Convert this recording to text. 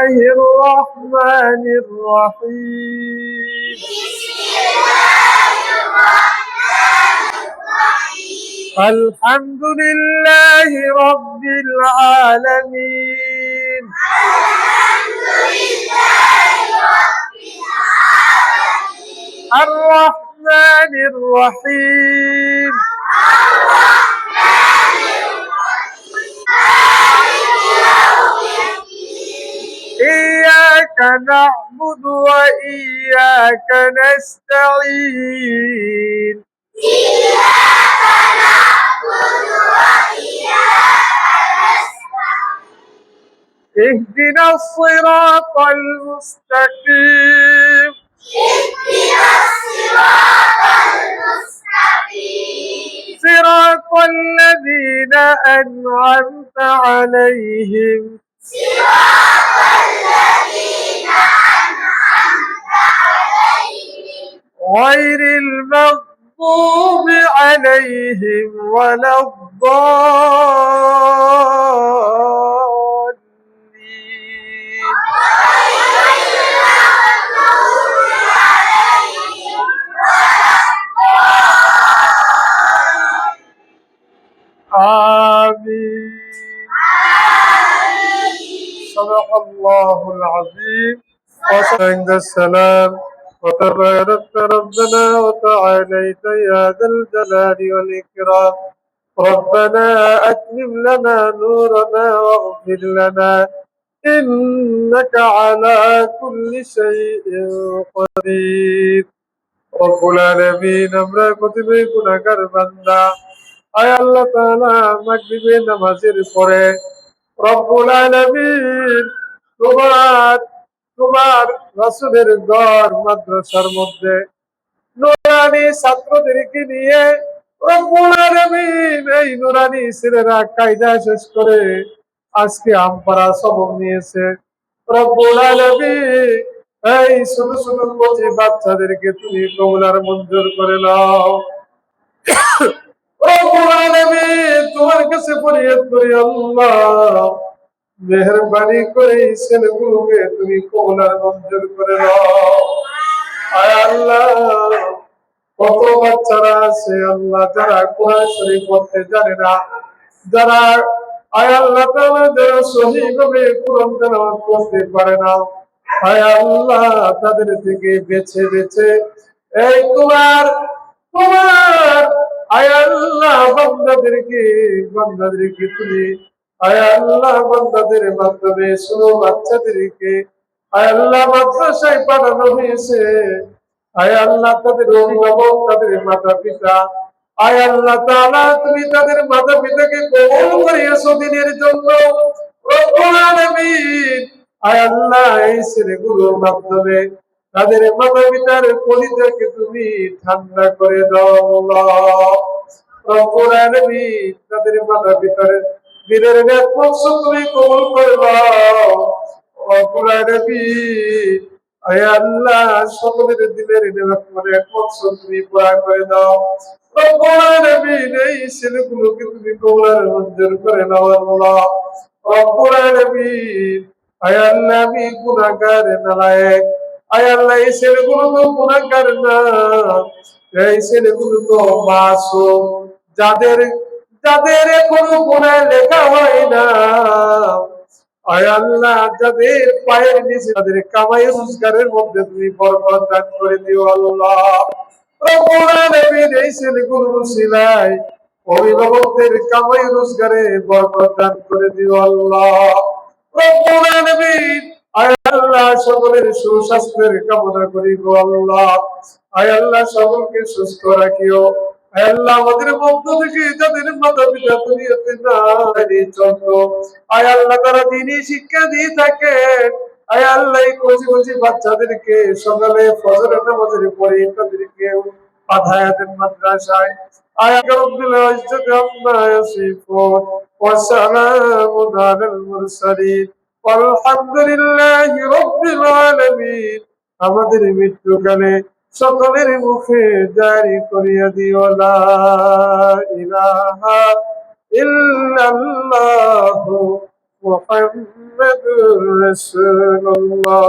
الله الرحمن الرحيم. الحمد لله رب العالمين. الرحمن الرحيم. إياك نعبد وإياك نستعين. اهدنا الصراط المستقيم. صراط الذين أنعمت عليهم غير المغضوب عليهم ولا الضالين. آمين. صدق الله العظيم. وعند السلام وتبارك ربنا وتعاليت يا ذا الجلال والإكرام. ربنا أتمم لنا نورنا واغفر لنا إنك على كل شيء قدير. رب العالمين আমরা প্রতিটি গুনাহগার বান্দা। আয় আল্লাহ তাআলা মাগরিবের নামাজের পরে রব্বুল আলামিন তোমার রাসূলের ঘর মাদ্রাসার মধ্যে নুরানি ছাত্রদেরকে নিয়ে রব্বুল আলামিন এই নুরানি ছেলেরা কায়দা শেষ করে আজকে আমপারা সবক নিয়েছে। রব্বুল আলামিন এই ছোট ছোট কচি বাচ্চাদেরকে তুমি কবুল আর মঞ্জুর করে নাও। রব্বুল আলামিন তোমার কাছে ফরিয়াদ করি আল্লাহ মেহেরবানি করে এই ছেলেগুলোকে তুমি কবুল আর মঞ্জুর করে নাও। আয় আল্লাহ কত বাচ্চারা আছে আল্লাহ যারা কোরআন শরীফ পড়তে জানে না, যারা আয় আল্লাহ তাআলা যারা সহিভাবে কোরআন তেলাওয়াত করতে পারে না, আয় আল্লাহ তাদের থেকে বেছে বেছে এই তোমার আয় আল্লাহ বান্দাদেরকে তুমি আয় আল্লাহ বান্দাদের মাধ্যমে ছোট বাচ্চাদেরকে আয় আল্লাহ মাদ্রাসায় পাঠানো হয়েছে। আয় আল্লাহ তাদের অভিভাবক, তাদের মাতা পিতা, আয় আল্লাহ তাআলা তুমি তাদের মাতা পিতাকে কবুল করিয়েছো দিনের জন্য। রব্বুল আলামিন আয় আল্লাহ এই ছেলেগুলোর মাধ্যমে তাদের মাতা পিতার কলিজাকে তুমি ঠান্ডা করে দাও আল্লাহ। রব্বুল আলামিন তাদের মাতা পিতার দিনের নেক তুমি কবুল করে দাও। রব্বুল আলামিন আয় আল্লাহ সকলের দিলের নেক তুমি পুরা করে দাও। রব্বুল আলামিন এই ছেলেগুলোকে তুমি কবুল আর মঞ্জুর করে নাও আল্লাহ। রব্বুল আলামিন আয় আল্লাহ আমি গুনাহগার নালায়েক, আয় আল্লাহ এই ছেলেগুলো তো গুনাহগার না, এই ছেলেগুলো তো মাসুম, যাদের কোনো গুনাহ লেখা হয় না। আয় আল্লাহ যাদের পায়ের নিচে তাদের কামাই রোজগারের মধ্যে তুমি বরকত দান করে দিও আল্লাহ। রব্বুল আলামিন এই ছেলেগুলোর উসিলায় অভিভাবকদের কামাই রোজগারে বরকত দান করে দিও আল্লাহ। রব্বুল আলামিন আয় আল্লাহ সকলের সুস্বাস্থ্যের কামনা করি গো আল্লাহ। আয় আল্লাহ সকলকে সুস্থ রাখিও। আয় আল্লাহ আমাদের মধ্য থেকে যাদের মাতা পিতা দুনিয়াতে নাই চন্দ্র, আয় আল্লাহ তারা দিনই শিক্ষা দিয়ে থাকে। আয় আল্লাহ এই কচি কচি বাচ্চাদেরকে সকালে ফজরের নামাজের পরে তাদেরকে পাঠায় দেন মাদ্রাসায়। আয় রব্বুল ইজ্জতি আম্মা ইয়াসিফুন ওয়া সালামুন আলাল মুরসালিন আলহামদুলিল্লাহি রাব্বিল আলামিন। আমাদের মৃত্যুকালে সকলের মুখে জারি করিয়া দিও লা ইলাহা ইল্লাল্লাহু মুহাম্মাদুর রাসূলুল্লাহ।